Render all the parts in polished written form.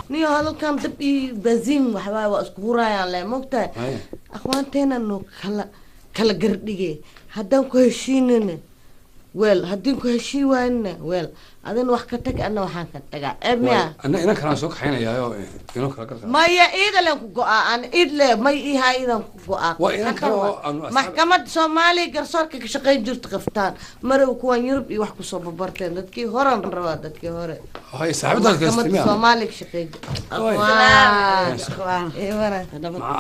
نيو هذا كان تبي بنزين وحبايب واسكورا يعني مقطع اخوانتنا انه كلا قردقي هدان كهشيننا ويل هدين كهشي وانا ويل هذين wax ka tag ana waxaan ka tagaa eebmiya ana kala soo kaxaynayaayo inoo kala qarqar ma ya ida la ku go'aan id le may iha idan ku go'aan wa ina kala maxkamad Soomaali garsoorka ka shaqeyn jirta qaftaan marow kuwan Yurub iyo wax ku soo babarteen dadkii horan rabaa dadkii hore hay saxibada ka isticmaal Soomaali ka shaqeyn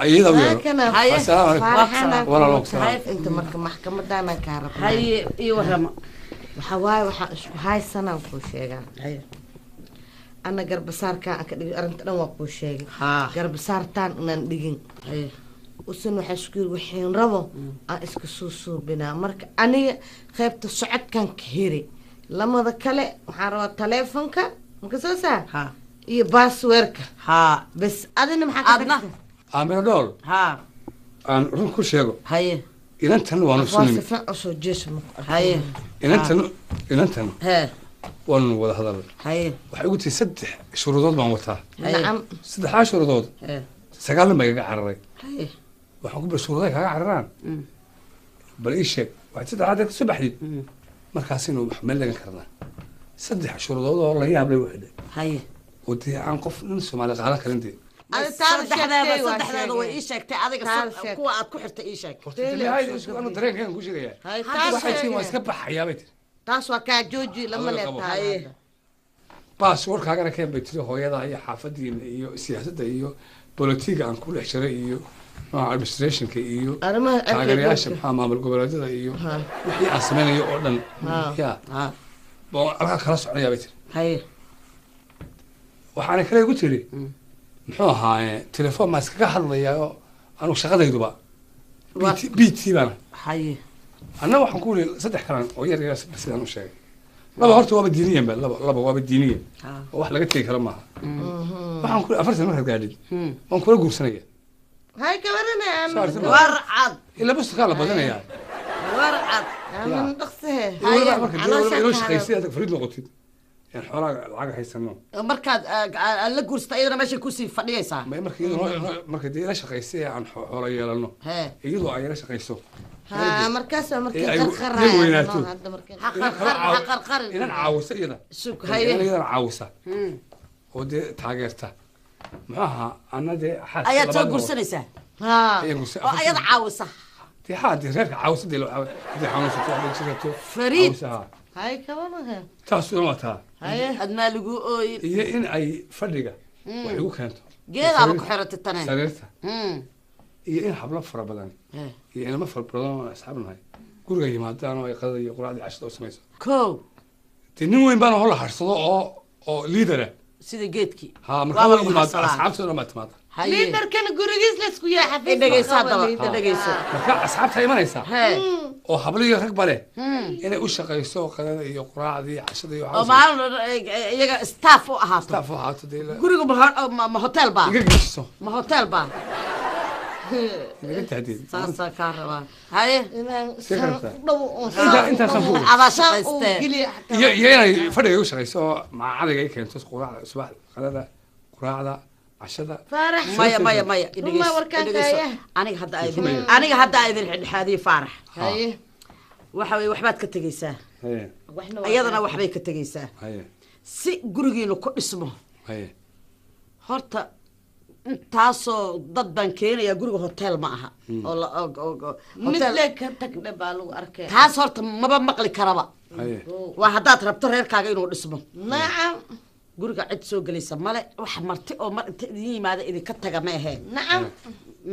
ayada wiil assalaamu alaykum wala loo inta marka maxkamadana ka rabaa hay iyo warama waxawaay waxa isku haysanaa ku sheegaa ana garbasaarka ka dhig arintan waa ku sheegay garbasaartan inaan dhigin usan waxa isku wixii rabo aan iska soo suubina marka aniga qaybta socodkan ka hiri lamada kale waxaan rabaa telefoonka marka soo saa iyo passwordka bas adina maxaa ka dhigtay amir dool aan run ku sheego haye inantan waa nusunimi soo jeesmo haye inantan waan wada hadal haye waxay ugu tahay saddex shuruudood baan wataa nacam saddex shuruudood sagaal ma iga cararay haye waxaan ku basuuray kaga cararaan bal ii sheeg waxaad saddexaad ka subaxdii markaas inuu meel laga karnaa saddex shuruudood oo la yaab leh wixii haye ودي عن قف من الصومال قاعدة كلنتي saddexdeeda way ii sheegtay adiga kuwa aad ku xirtay ii sheeg anu dareenkan ku sheegaya waxay tiin waa iska baxayaa bay tiri taas waa kaa jooji lama leetahay baasboorkaagana keen bay tiri hooyada iyo xaafadiina iyo siyaasadda iyo bolitiga aan ku dhex jiray iyo nooca administrationka iyo taageerayaasha maxaa maamul goboleedyada iyo wixii aan samaynayo oo dhan ya alkaa kala soconayaa bay tiri waxaana kale igu tiri muxuu ahaaye telefoon maa iskaga hadlayaa oo anugu shaqadayduba b t baana anna waxaan ku wili 3 kalan oo yar yar sidaan u sheegay laba horta waaba diiniyan ba laba waaba diiniyan oo wax laga tegi karo maaha waxaan ku 40 markaad gaadhid waan kula guursanaya hay kabaranayaan warcad ila basta kala badanayaa warcad aan dhaqsahe inoo shaqaysay adag fariid noqotid يعني حولا العاقة هيسنو مركز لا جورست أيضا ماشي كوسي فنية صح ما مركز دي ليش قيسية عن حولا يلانو يجوا عيال ليش قيسو مركز قرقر هذا مركز قرقر إذا عاوسة إذا شوك هاي إذا عاوسة ودي تاجرته معها أنا دي حاسة أيات تقول سنة أيات عاوسة دي حادي غير عاوسة دي لو دي عاوسة تعمل شيء فريد هاي كمان تاسو ما تا هاي أدنى لجو هي إن أي فرقة وحيو كانت جيل أبو حرة التنين سريرتها هي إن حبلا فرا بدن هي أنا ما فرا بدن أصحابنا هاي كل جاي ما دانا يقضي يقرأ 10 سنوات كو تنين وين بنا هلا حرصوا أو ليدر سيد جيتكي ها مركب ما أصحابته ما تماط ليدر كان جورجيس لسكو يا حفيد دقيقة صادق دقيقة مركب أصحابته يمنا يسا oo habliyo rag bale inay u shaqeyso qadada iyo quraacdii cashada iyo waxa iyaga staff u ahaato guriga ma hotel ba iga geyso ma hotel ba iga tahdid saasa ka raba haye inta sanfuur aba shaqeyste iyo inay fadhiga u shaqeyso maacadiga ay keento quraacda subax qadada quraacda عشرة فرح مايا ما وركان كايه أنا هدا أيضا هذه فرح هاي وحبات كتجيسة أيضا وحبي كتجيسة سي جروجينو كل اسمه هرتا تاسو ضد كين يا جروج هوتيل معها ولا مثلك تكذب بالو أركان تاس هرتا ما بمقلي كربا وهدات ربطه هيك كاجينو اسمه نعم guriga cid soo galaysa male wax marti oo mar inta idin yimaada idin ka taga ma ahayn nacam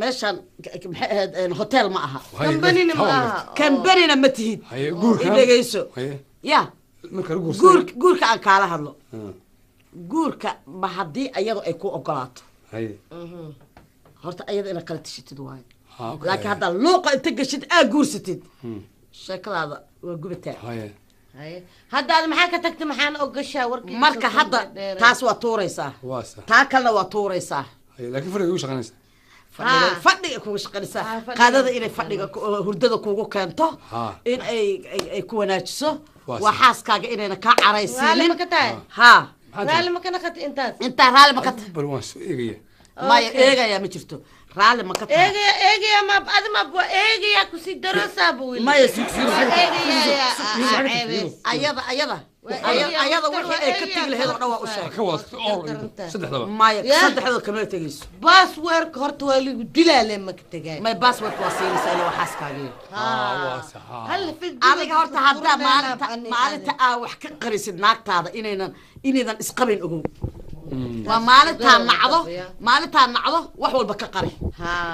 meeshan maxay ahayd hotel ma aha kambanina ma aha kambanina ma tihid idagayso ya guurka aan kaala hadlo guurka ma haddii ayado ay ku ogolaato horta ayada inaad kala tishitid waayo laakiin haddaa luuqa inta gashid aad guursatid sheekadaada waa gubataa haddaad maxaa ka tagtay maxaan ogashaa warkii marka hadda taas waa tuuraysaa taa kalena waa tuuraysaa laakiin fadhiga ugu shaqaynaysaa fadhiga kugu shaqaynaysaa qaadada inay fadhiga hurdada kugu keento in ay ku wanaajiso waa xaaskaaga inayna kaa caraysiinin ha raalli ma kana qati intaa raalli ma kata bal waan soo eegaya maya eegaya ma jirto raalli ma kata eegaya ma adma eegaya ku si darasa buu maya ayada wixii ay ka tegi lahayd oo dhan waa u sheeg ka wada saddexdaba maya saddexdooda kama tegayso password horta waa lagu dilaale ma ka tagay may password waa siinaysaa ilaa xaaskaaga waa sax hal fi adiga horta hadda maalinta aa wax ka qarisid naagtaada inaydan isqabin ogow waa maalintaa nacdo wax walba ka qari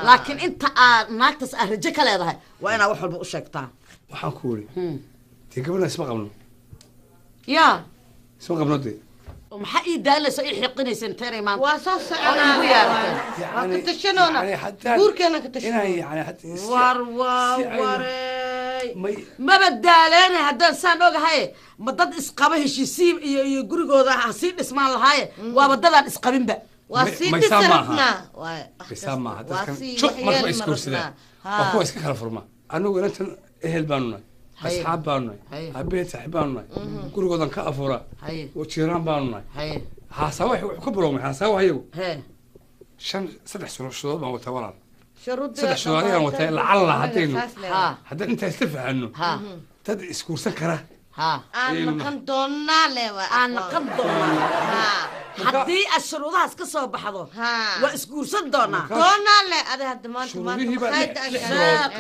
laakiin inta aad naagtaas aad rajo ka leedahay waa inaad wax walba u sheegtaa waxaan ku wuri dee gabadha isma qabno yaa isma qabno dee maxaa ii daalaysa ii xiqinaysa inteenay maanta waa soo soconaa waa ka tashanoona guurkeena ka tashanoona maba daaleenay haddaan saan ogahay ma dad isqaba heshiisiin iyo gurigooda ha sii dhismaan lahaaye waaba dadaan isqabinba waa sii dhisarabnaa xisaab maaha dadkan shub marka isguursadaan waa kuwa iska kala furma anagu inantan ehel baanu nahay asxaab baanu nahay abeed saaxiib baanu nahay gurigoodan ka afuura jiiraan baanu nahay haasawa wuxuu ka bilowmay haasawa ayagu saddex shuruudood baan wataa walaal saddex shuruudood ayaan wataa lacalla haddaan intaa isla fahanno dad isguursan kara aan naqan doonaa lewa aan naqan doonaa haddii ashruudahaas ka soo baxdo waa isguursan doonaa le ada hadda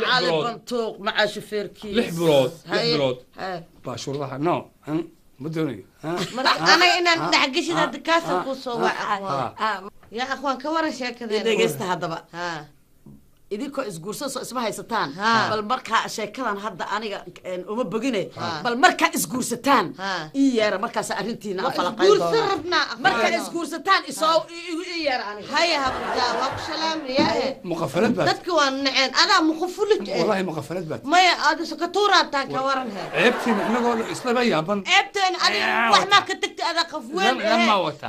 cali bantuuq maca shufeerkiis 6 bilood baa shuruudaha no ma doonayo anaga inaan dhexgeshid hadda kaasaan kuu soo waca yaa akhwaan ka waran sheekadeen dhegeysta haddaba idinkoo isguursan soo isma haysataan bal markaa sheekadan hadda aniga uma bogine bal markaa isguursataan ii yeera markaas arrintiina afalaqayn doona markaa isguursataan isoo ii yeera aniga haya habda waa ku salaamaya muqafalad baad dadka waa naceen adaa muqafulid wallahi muqafalad baad maya aad sakatuura taa ka waran he ceebtiin inagoo isla yaaban ceebteen adiga wax ma ka tagtay ada qafween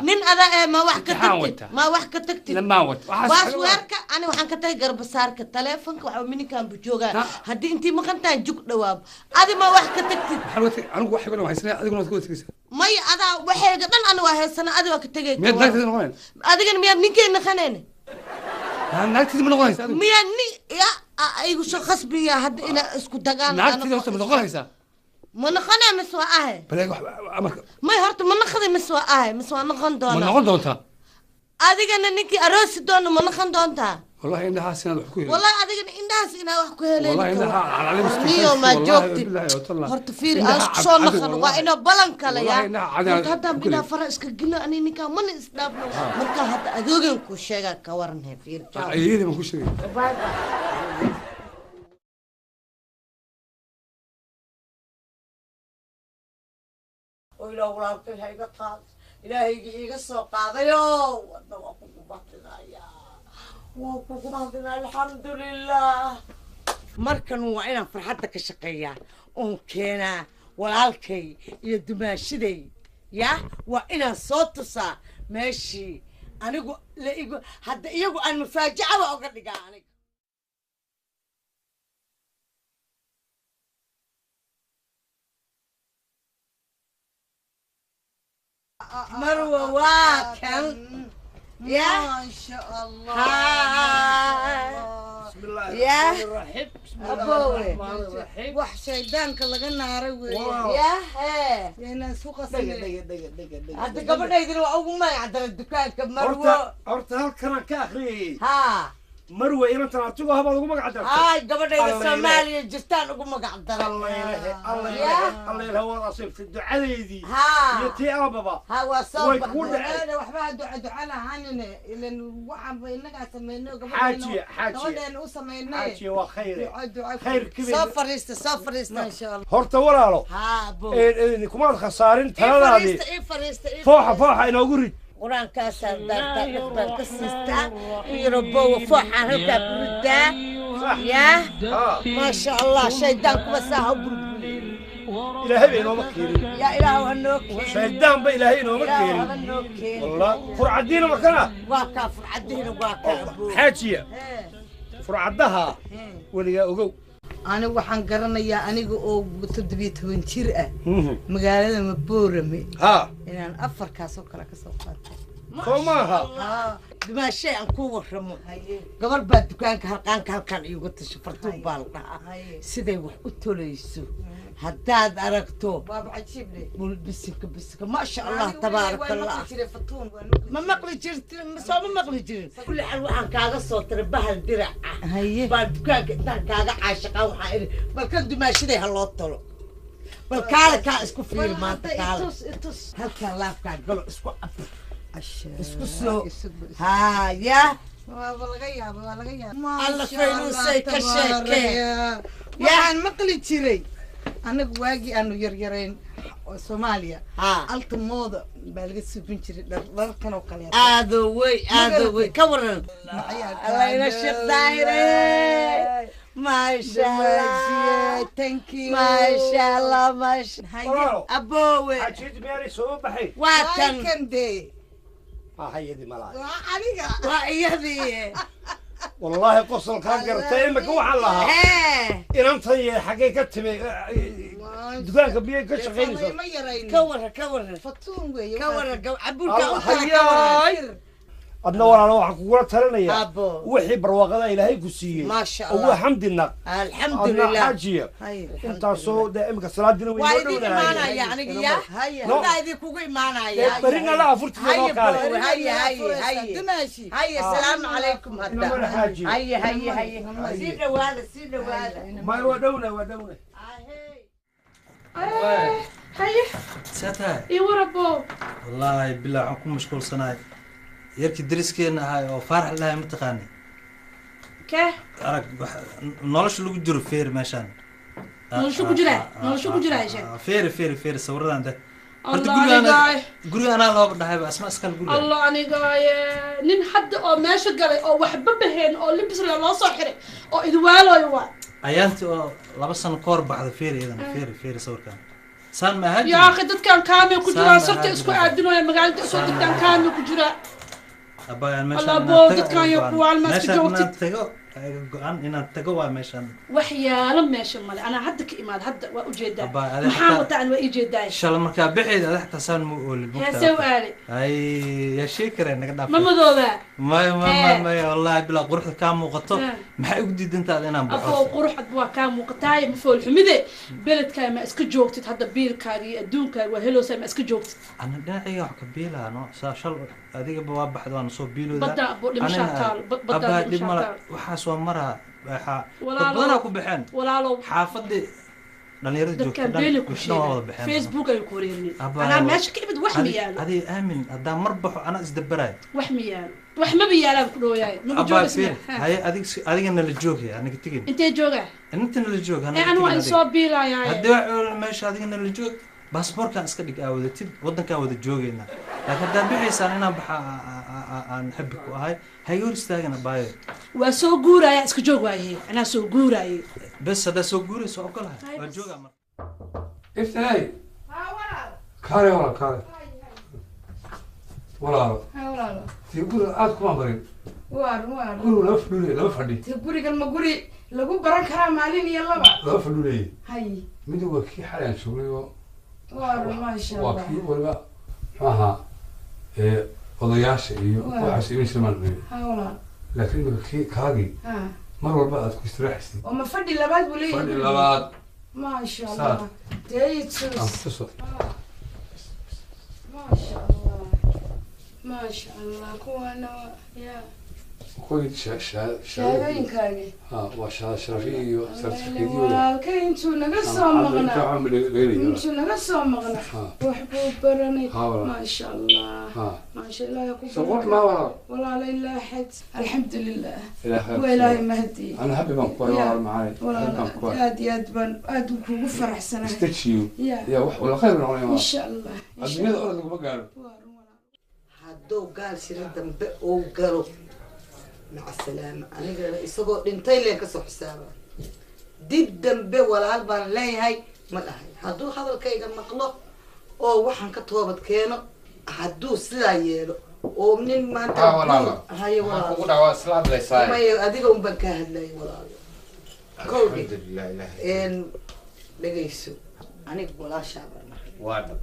nin ada ma wax ka tagtay lama wata waas weerka ani waxaan ka tagay garbasaar telefonka waxa minikan bujooga hadii intii maqantaan jug dhawaab adi ma wax ka tagtid anigu wax badan haysanaa adiguna waad ku tageysaa may ada waxayga dhan ana waa haysana adi waa ka tagay adigana miyaad ninkeena khaneen naagtiisa ma noqonaysa miyaad ni ya aygu soo khasbiya hadda ina isku dagaan naagtiisa ma noqonaysa ma noqonaa mise waa ahe may horta ma noqday mise waa ahe mise waa noqon doona ma noqon doontaa adigana ninkii aroosi doona ma noqon doontaa والله إنها سنة وحكوية والله أديك إنها سنة وحكوية والله إنها على نيو ما جوكتي هرت فيري أشون خن وإنه بلن كلا يا هذا بنا فرس كجنا أني نكا من إسلام مركا هذا أدوغن كوشيغا كورن هي فير أيه ما كوشيغا ويلا ولا كل هاي قطع إلهي يجي السوق هذا يو ودوا بطلنا يا الحمد لله markan waa inaan farxadda ka shaqeeyaa oon keenaa walaalkay iyo dumaashiday ya waa inaan soo tusaa meeshii anigu la igu hadda iyagu aan mafaajacaba oga dhigaa aniga marwa waa kan ما شاء الله بسم الله الرحمن الرحيم بسم الله الرحمن الرحيم وحشيدانك لغا ناري وي يا هي يانا سوق دقيقة هذا قبل يدري أول ما يعدل الدكان كمروة أرتا هالكنا كأخري ها مروة إيه أنت نعطيها هذا وما قعدت هاي قبل يدري الصومالي الجستان وما قعدت الله يله الله يله هو نصيب في الدعاء ذي ها يتي أبابا ها وصوب أنا وحبا دعاء لهاننا إلى وعم بينك سميناه حاجي حاجي وخير خير كبير صفر إن شاء الله هرتا ولا له ها بو إيه كمان خسارين ترى هذه فوحة إنه قري قرآن كاسر دار كسيستا يربوا فوحة هلكا بردا يا ما شاء الله شيطانكم مساها بربولين إلهي إنه مكيري يا إله هنوك شيطان بإلهي إنه مكيري والله فرع الدين مكانه واكا فرع الدين واكا حاجية فرع الدها ولي أقول أنا وحن قرنا يا أنا جو تدبي تونتير مقالة مبورمي ها إن أنا أفر كاسو كلا كسوقات فماها بما شيء أنكو رمو قبل بعد دكانك هالكان يقول تشفرتو بالقها سيدي وحقتو ليسو هداد أركتو بابا عجيب لي بسك ما شاء الله تبارك الله ما مقلي جرت ما مقلي جرت كل حال وحن كاغا صوت ربها الدرع بعد دكانك كاغا عاشقا وحاير بل كنت ماشي هالو طلو بل كا اسكو فيل ما انت كالا هالكا لافكا قالوا اسكو اسكو سو ها يا الله فينوسي كشيكي يا مقلي جري أنا واجي أنا يرين سوماليا ألت موضة بالغت سبين جري لا كانوا قليل هذا وي كورن الله ينشف دايري ما شاء الله ثانك يو ما شاء الله ما شاء الله أبوي عجيت ميري سوق بحي واتن دي هاي دي ملاك وعيدي والله قصر كان قرتين مك وحلها إن أنت حقيقة تبي دكانك بيه كشغيل كورها فتون ويا كورها عبولك adna walaalo waxaan kugula talinaya wixii barwaaqada ilaahay ku siiyey ugu xamdina alxamdulillah xaajiya intaasoo imika salaadina waa idin imaanaya anigiya wadaa idin kugu imaanaya barina la afurtiyo kaale هيا السلام عليكم هدا هيا سيدنا وهذا ما ودونا هيا ساتها اي وربو والله بالله عنكم مشغول صناعي يركي درسكينا هاي او فرح لها متقاني كه أراك نولش لو جرو فير ماشان نولش كو جرا يا فير صورنا عندك الله قولي أنا الله بدها هاي أسماء أسكال قولي الله أنا جاي نين حد أو ماشي قالي أو وحبة بهن أو لبس الله صحري أو إذوالو يوا أيانتي لبسنا كور بعد فير صور كان سان ما هدي يا أخي دت كان كامل كجرا صرت إسكو أدنو يا مقالد إسكو دت كان كامل كجرا أبا يعني ماشان الله بول دت كان يقوى على المسك جوتي إن تجوا ماشان وحيا لما ماشي مالي أنا هدك إيمان هد وأجيدا محاول تعن وإيجيدا إن شاء الله مركب بحيد هذا حتى سان مقول يا سوالي أي يا شكرا إنك دافع ما مذوبة ما والله بلا قروح كام وقطة ما حيقدي أنت علينا أفو قروح أدوا كام وقطاي مفول حمدة بلد كاي ما إسك جوكت هذا بيل كاري الدون كاي وهلو ساي ما إسك جوكت أنا داعي أحكي بيلا أنا شال هذيك بواب واحد وأنا صوب بيلو ده بدأ بمشاكل بدأ بمشاكل وحاسوا مرة بدنا أكون بحن حافظي لأني رد جوك فيسبوك يكوريني أنا ماشي كيف بتوحمي يعني هذه آمن هذا مربح أنا إزدبراي وحمي يعني وحمي بيالا بكرو يعني أبا فين هاي هذيك أنا اللي جوكي أنا قلت لك أنت جوكه أنت اللي جوك أنا وين صوب بيلا يعني هذا ماشي هذيك أنا اللي جوك باسبور كان اسكدك أود تب ودن كأود جوجينا لكن ده بحيث أنا نحبك وهاي هيور استاجنا باي وسو جورا يا اسك جوج واي أنا سو جورا بس هذا سو جورا سو أكلها وجوجا مر إفتحي ها كاري ولا ولا تقول عاد كمان برين وار قولوا لا فدي تقولي كلمة قولي لقوا برا كلام مالين يلا لا فدولي هاي من هو كي حاليا شغلي وار ما شاء الله وكي ولا معها odayaasha iyo waxaas imin siman laakiin kii kaagi mar walba aad ku istiraxaysid oo ma fadhi labaad buu leeyahay fadhi labaad ma sha Allah deeytus ما شاء الله كوانا يا كويت شاهين كاجي وشهادة شرفية وسيرتيفيكيت كنتو نقصوا مغنى كنتو نقصوا مغنى وحبوب برني ما شاء الله ما شاء الله يكون صوت ما ورا والله لا اله احد الحمد لله وإلهي مهدي انا حبي بان كوي ورا معاي والله اد بان اد كوغو فرح سنه استشيو يا ولا خير ان شاء الله الدنيا اورد ما قالوا هدو قال شرد او قالوا مع السلامة أنا قال إسقو دنتي لين كسر حسابه ديب دنبه ولا البان لي هاي ما لهاي هدو هذا الكيد المقلق أو وحن كتوبت كانوا هدو سلايلو أو منين ما أنت ولا هاي ولا ولا وصلت لي صاير ما أديكم بنكاه لي ولا كودي الحمد لله إن لقيسو أنا ولا شعبنا واحد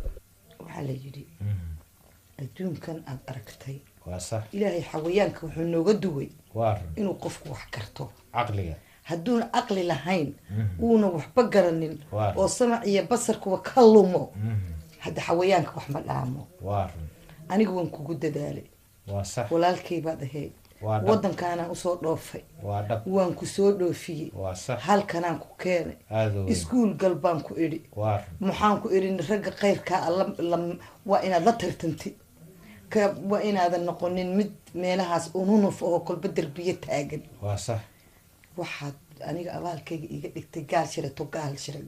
وحلا جدي الدون كان أركتي وصح إلهي حويانك وحنو قدوي إنه قفك وحكرته عقلية هدون عقلي لهين ونا وحبقرنين وسمع يا بصرك وكلمه هذا حويانك وحمل عامه أنا قوانكو قد دالي وصح ولالكي بعد هي ودن كان أصور روفي وانكو صور روفي هل كان كوكيني اسكول قلبانكو إري محانكو إري نرقى غير كألم وإنا لا ترتنتي وإن هذا النقطين مد ميلهاس ونونف أو كل بدر بيتاجن وصح واحد أنا أول كي يقال شرة قال شرة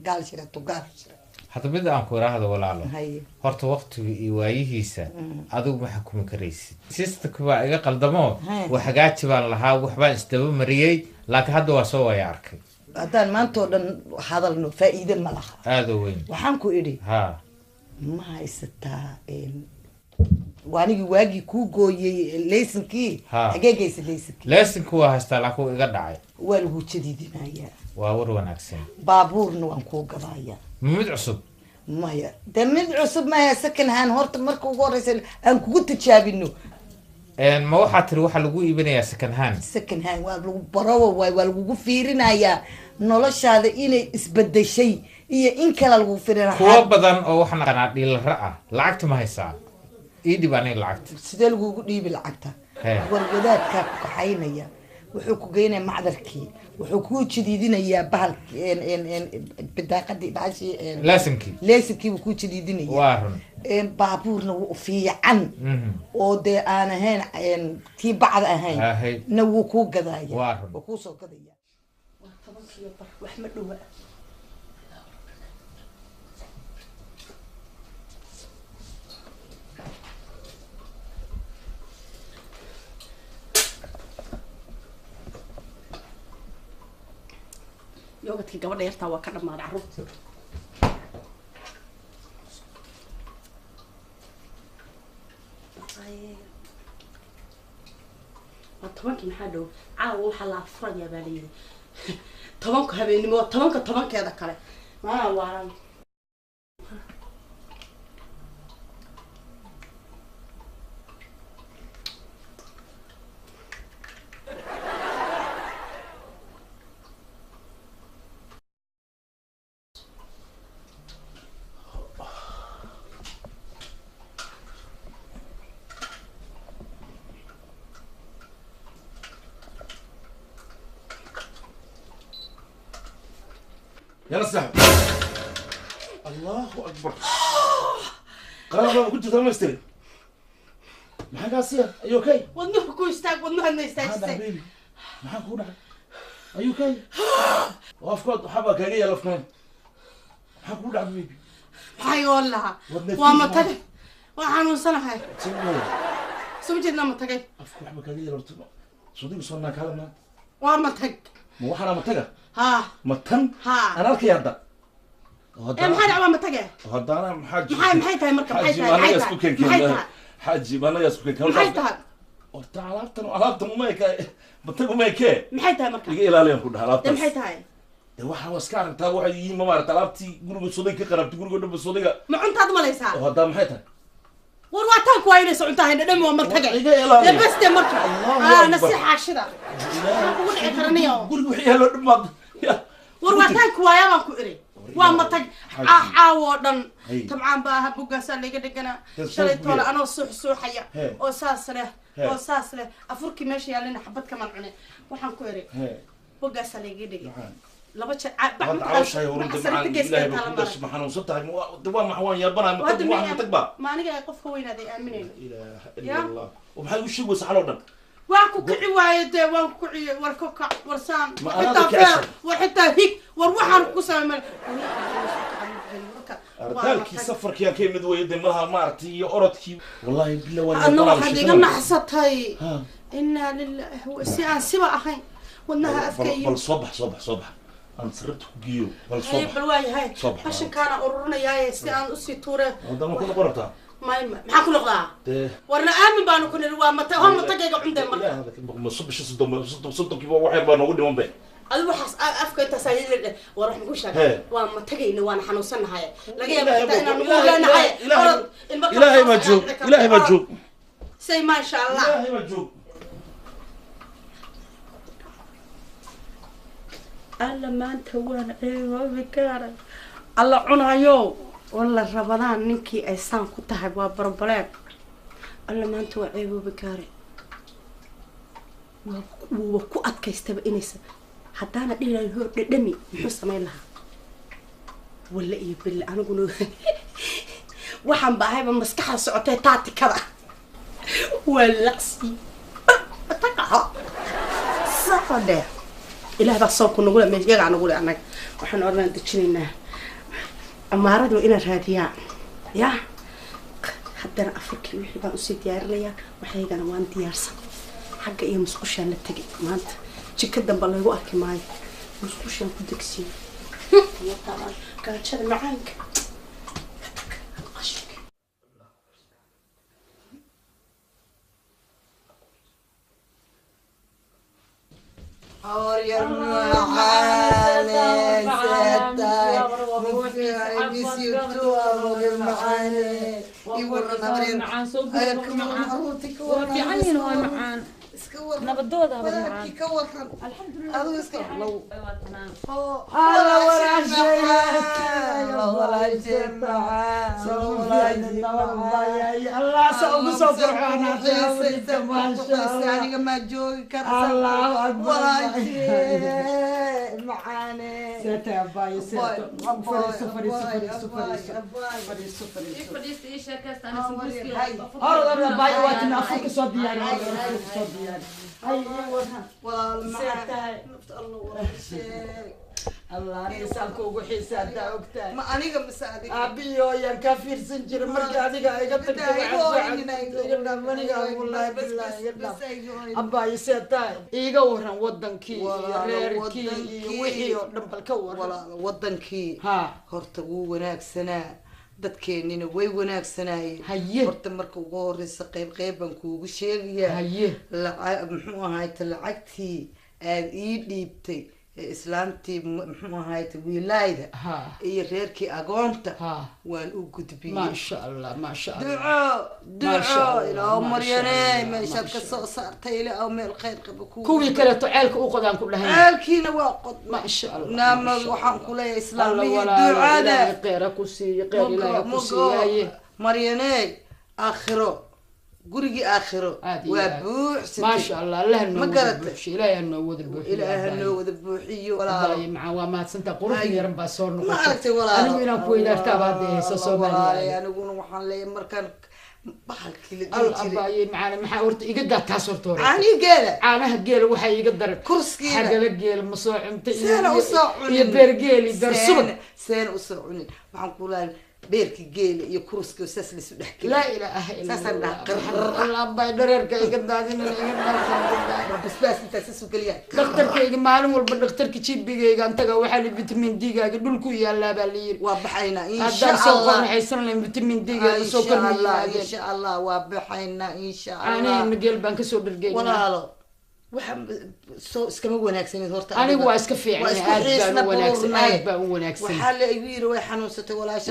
حتى بدأ أنكر هذا ولا على هرت وقت يوايهيسا أدو ما حكم كريس سيستك بقى قلدمو وحاجات شبه لها وحبان استوى مريي لكن هذا وسوى يارك هذا ما أنتو هذا الفائدة الملخ هذا وين وحنكو إيدي ها ما يستا وانيجي واجي كوجو ليسن كي حاجة ليسن كي ليسن كوا هستلاكو يقدعي والهو شديد نايا وأور وناكسين بابور نوانكو قضايا مدعصب ما هي ده مدعصب ما هي سكن هان هورت مركو ورسل أنكو قلت تشابينو ما واحد تروح لجو يبني يا سكن هان والو براو والو فيرنا يا نولش هذا إني إسبدي شيء إيه إن كلا لو فيرنا هو بدن أو إحنا قنادي الرأة لعقت ما هي صعب إيدي باني لعقت سيدل جو دي بالعقتها والجداد كحينا يا وحكوا جينا معذركي وحكوا شديدين يا بهال إن بداقة دي بعشي لازمكي وحكوا شديدين يا وارن إن بابورنا في عن ودي أنا هين إن في بعض أهين نوكو قضايا وارن وكوسو قضايا وأحمد له يومك قبل يرتاح وكذا ما نعرف طبعاً كم حدو عاو حلا فرق يا بالي طبعاً كهبيني مو طبعاً كذا كله ما وارم يلا سحب الله اكبر قرار ما كنت تمام استري ما حاجه اسيا اي اوكي ودنه كو يستاق ودنه ما يستاق هذا حبيبي ما حكون اي اوكي وافكر حبك هي لفنا حكون حبيبي هاي والله وما تدري وحنون سنه هاي سمجتنا ما تجي افكر حبك هي لفنا صديق صرنا كلامنا وما تج مو حنا متجه ها متن ها انا الكي هذا محل عوام متجه هذا انا محاج محل تاي مركب حاجي ما يسكن كان محل تاي قلت علابتن ما يك متجه ما يك محل تاي مركب يجي الى لين كلها علابتن محل تاي waxa waskar inta waxa yiin ma maarta alaabti guriga sodonka qarabti guriga dhanba sodiga ma cuntaad malaysaa hada maxay tahay war waa tan ku aynayso cuntahay dhadhami waa martaga bas de marka nasiixa shida ugu dhici karanayo guriga wixii helo dhamaad war waa tan ku waaya baan ku iri waa matag caawo dhan tabcaan baa bugaasa laga dhigana shalay toona anoo suuxaya oo saas leh afurki meesha yaalina xabad kama cunay waxaan ku iri bugaasa laga dhigay laba jeer بعد عاوشة يورد معنا إلهي بقدرش ما حنوصلتها دوام محوان يا بنا متقبل واحد متقبل ما أنا قاعد قف وين هذا آمنين إله إلا الله وبحال وش يقول سحلو دم واكو كعي وايد واكو كعي وركوكا ورسام وحتى هيك وروحان كوسام ردالكي سفر كيان كي مدوي يدي ملها مارتي أردكي والله بالله وانا أنا واحد يقول حصت هاي إنا لله سبا أخي وإنها أفكي بل صبح أنا صرت جيو بل صبح هاي بالواي هاي عشان كان أورنا ياي استيان أسي تورة هذا ما كنا قربتها ما كل غلا ورنا آمن بانو كنا روا متى هم متجا عندهم لا هذا ما صبش صدق كيف واحد بانو ودي من بين أنا وحس أفكر تسايل وراح نقولش هذا وما تجينا وانا حنوصلنا هاي لقيا بتاعنا نقول لنا هاي إلهي مجوب إلهي مجوب سي ما شاء الله إلهي مجوب alla maanta waan ceeboobi kaara alla cunayo walla rabadaan ninkii ay saan ku tahay waa barbareed alla maanta waa ceeboobi kaare waa ku adkaystaba inaysan haddaana dhilayo hor dhadhami muxuu samayn lahaa walla iyo bille aniguna waxaan baahayba maskaxda socotee taatikada waa laqsi taqaha safadee إله بس صوب كنا نقول مش جاي نقول أنا وإحنا قررنا نتشيلنا أمارد وإنا راديا يا حتى أنا أفكر وحي بقى أسيد ديار ليا وحي أنا وان ديارسا حاجة إيه مسكوش أنا تجي ما أنت شكل دم بالله يوقف معي مسكوش أنا كنت كسي يا طبعا كانت شد معاك يا معاني معان صوب معان معان نبضوض هذا معان الحمد لله الله ولا شيء ولا شيء الله سوف فرحانا ما شاء الله ما جوي الله اكبر ولا شيء معاني سيتا باي سيتا سفري فديست ايش كاست انا سمبسكي الله باي واتنا افك صدي يعني هاي والله سيتا نفط الله ولا شيء الله نسالك وحيس هذا وقتها ما أنا مساعدك أبيو يا كافير سنجر مرجع لك أيقا تكتب والله بالله أبا يسيطاي إيقا ورن ودنكي ريركي وحي دنبالك ودنكي هورتقو وناك سنة dadkeenina way wanaagsanayeen horta marka ugu horeysa qayb-qayban kuugu sheegaya muxuu ahayd lacagtii aad ii dhiibtay islaantii muxuu ahayd wiilayda iyo reerkii agoonta waan u gudbiyey maasha allah duco ilaa maryane meeshaad ka soo saartay ilaa meel khayr qaba kuwii kale ceelka u qodaan ku dhahay ceelkiina waa qod maasha allah naama waxaan ku leeyahay islaamiga ducada qeyra ku siiyo qeyr ilaahay ku siiyaye maryane aakhiro gurigi aakhiro waa buuxsatay ma sha Allah Allah ma garata ilaahay noo wada buuxiyo ilaahay noo wada buuxiyo walaalahay macaan waa mahadsanta qurux yaran baa soo noqotay anigu inaan ku weydaartaa baad heeso Soomaaliya aniguna waxaan leeyahay markaan bahalkii la jiray macaan maxaa horta iga daa taas horta hore caanaha geela waxay iga daray kurskiina xagala geela ma soo cuntay iyo beergeeli darsuba seen u soo cunin waxaan ku leeyahay beerki geela iyo kurska saas la isdhex galay la ilaaha illa allah bay dareerka iga daadin basbaas inta soo galiya dhakhtarkayga maalin walba dhakhtarka jibigayga antaga waxa la vitamin D gaaga dhulku yaala baa la yiri waa baxayna insha Allah soo qornaysan la vitamin D gaaga soo kornayna insha Allah waa baxayna insha Allah ani geel baan ka soo dhirgay walaalo waxa soo iskama wanaagsan horta anigu waa iska fiicnay aad baan wanaagsan waxa la igu yiri way xanuunsatay walaasha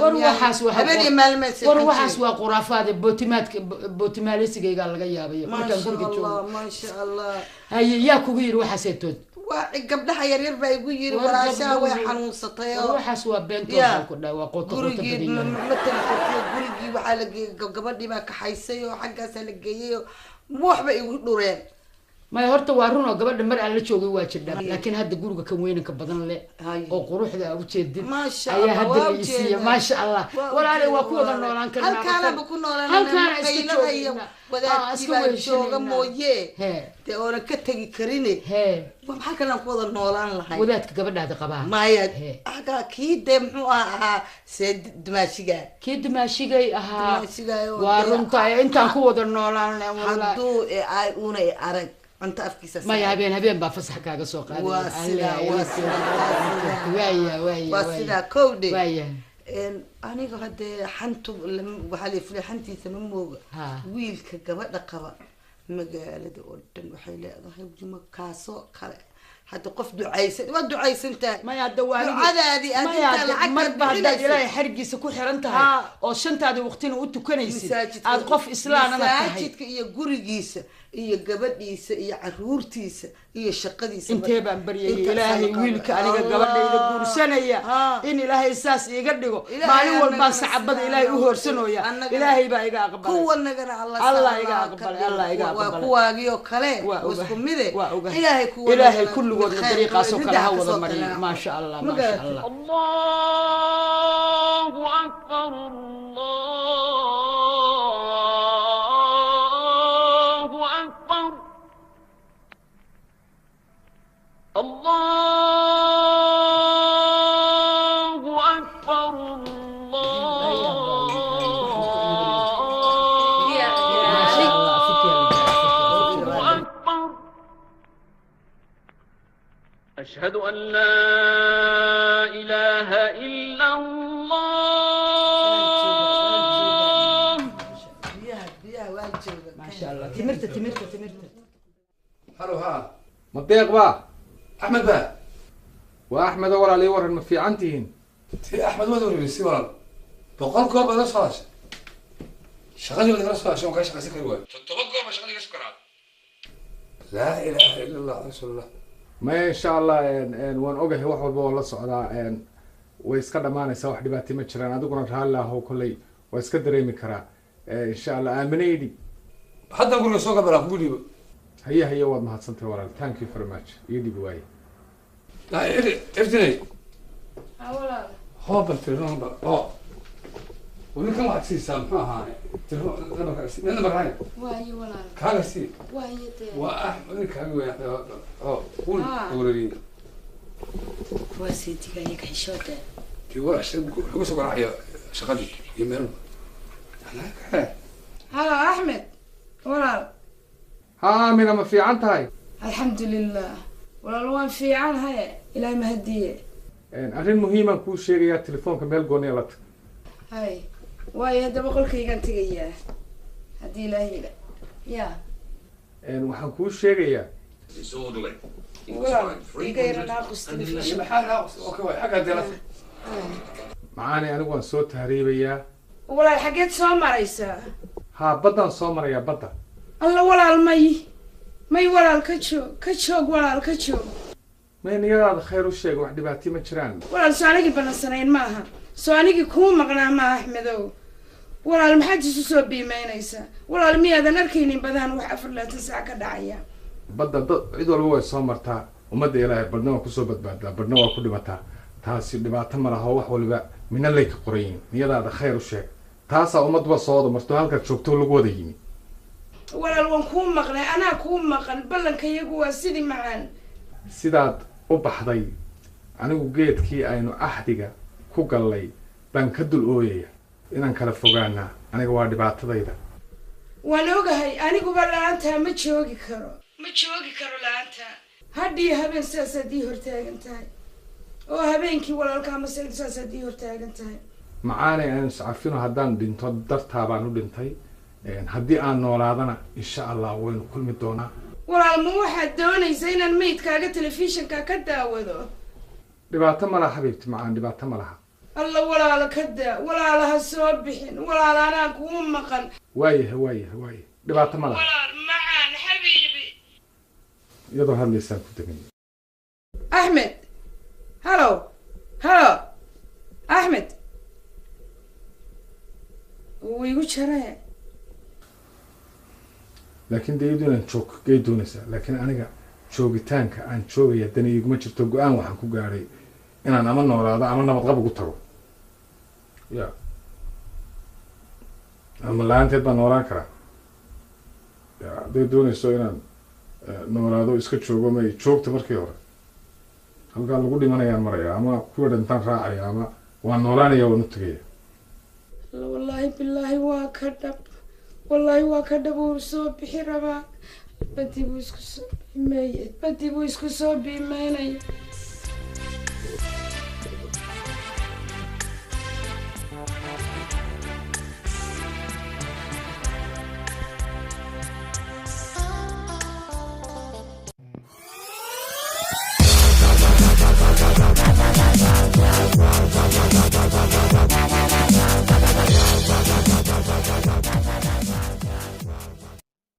habeen maalmeed war waxaas waa quraafaad bootimaaleysigayga laga yaabay markaan guriga joogo ma sha Allah hay yaa kugu yiri waxa seetood waa gabdhaha yar yar baa igu yiri walaasha way xanuunsatay waxaas waa beentooda ku dhaw waa qoto gurigi waxa la gabadhii baa ka xaysay oo xaggaas la geeyay waxba igu dhureen ما يهرت وارونه قبل مر على شو جوا جدا لكن هذا جورج كم وين كبدن له أو قروح ذا أو شيء ما شاء الله هذا الشيء ما شاء الله ولا عليه وكذا نوران كنا هل كان بكون نوران هل كان استشوفنا وده أسكوي شو مويه تقول كتجي كريني وما كنا نقول نوران لهاي وده قبل هذا قباه ما يد أكيد كيد محوها سد دمشقة كيد دمشقة وارنتا أنت كود نوران ولا هدو أونه أرد أنت أفكيس ما يبين بفسح كذا سوق واسدا واسدا كودي أنا قاعد حنتو وحلي في حنتي ثممو ويل كجبت قبا مقالة أردن وحيلة ظهر بمكاسو كله حتى قف دعيس ما دعيس أنت ما يدواني هذه أنت ما بعد إلهي حرقي سكون حرنتها أو شنت هذا وقتين وأنتو كنيسة هذا قف إسلام أنا ساجد إيه جورجيس إيه جبديس إيه عرورتيس إيه شقديس أنت بقى بريء إلهي ويلك أنا جبدي إذا جور سنة يا إن إلهي أساس يقدره ما يقول بس عبد إلهي وهو سنة يا إلهي بقى يقبل هو النجار الله يقبل الله يقبل هو أجيو كله واسكم مذي إلهي كله طريقة سكرها وضمرين ما شاء الله ما شاء الله الله أكبر الله أكبر الله أكبر أشهد أن لا إله إلا الله ما شاء الله تمرت هلو ها مطيق با أحمد با وأحمد ورا لي ورا ما في عنتين أحمد ودور لي سي ورا بقول كوب هذا خلاص شغلي ولا راسه عشان كاش قاسي كل وقت تتوقع ما شغلي كاش كرات لا اله الا الله رسول الله ما ان شاء الله وان اوغه wax walba oo la socdaa way iska dhamaanaysaa wax dhibaato ma jiraan adiguna raalaaho kulay way iska dareemi karaa insha Allah aaminaydi hadda guriga soo gabara ku dhiibo هي waad mahadsantahay walaal thank you very much yidi way لا افتني اولا هو بالتليفون اه ولكن واحد سي سامحها تليفون لما هاي واي ولا كاغا سي واي واحمد كاغا قول قولي واسيتي كاي كحشوده كي واش حقو سو راح شغلي يمر هلا احمد ولا ها من ما في عنتاي الحمد لله ولا الوان في عنها الى مهديه arrin muhiim ah ku sheegaya telefoonka meel gooni la tag هاي واي هذا بقولكيgan tagayaa hadii ilaahay ya waxaan ku sheegayaa disorderly macaani anigu waan soo tahriibayaa walaal xageed soo maraysaa haa baddaan soo marayaa badda alla walaal may walaal ka joog walaal ka joog may niyadaada khayr u sheeg wax dhibaato ma jiraan walaal soo anigii banansanayn maaha soo anigii kuu maqnaa maaha axmedow walaal maxaad isu soo biimeynaysaa walaal miyaadan arkaynin badaan wax 24 saac ka dhacaya badda cid walba way soo martaa ummadda ilaahay badna waa kusoo badbaadaa badna waa ku dhimataa taasi dhibaato ma laha wax waliba mina lay ka qorayin niyadaada khayr u sheeg taasaa ummadba soo wada marto halkaad joogto lagu wada yimi walaal waan kuu maqnay anaa kuu maqan ballankayagu waa sidii macaan sidaad u baxday anigu geedkii aynu ahdiga ku gallay baan ka dul ooyaya inaan kala fogaana aniga waa dhibaatadayda waan ogahay aniguba la'aantaa ma joogi karo la'aantaa haddii habeen sidaas haddii hortaagan tahay oo habeenkii walaalkaa masal sidaas haddii hortaagan tahay macaanay aan iscafino haddaan dhinto dartaa baan u dhintay haddii aan noolaadana insha allah waynu kulmi doonaa walaal ma waxaad doonaysaa inaan meydkaaga telefishinka ka daawado dhibaato ma laha xabiibti macaan dhibaato ma laha alla walaala ka daa walaalaha soo bixin walaal anaa kuu maqan waayahay dhibaato ma laha walaal macaan xabiibi iyadoo hadlaysaan ku degay axmed halo axmed wiigu jaree laakiin dee inaan joog gay doonaysaa laakiin aniga joogitaanka aan joogaya dani iguma jirto go-aan waxaan ku gaadhay inaan ama noolaado ama nabadqab ugu tago ya ama la-aanteed baan noolaan karaa ya hadday doonayso inaan noolaado iska joogo may joogta markii hore halkaa lagu dhimanayaan maraya ama kuwa dhintaan raacaya ama waan noolaanaya waan u tegaya wallaahi bilaahi waa ka dhab wallaahi waa ka dhab uu soo bixi rabaa badii buu isku soo biimeynaya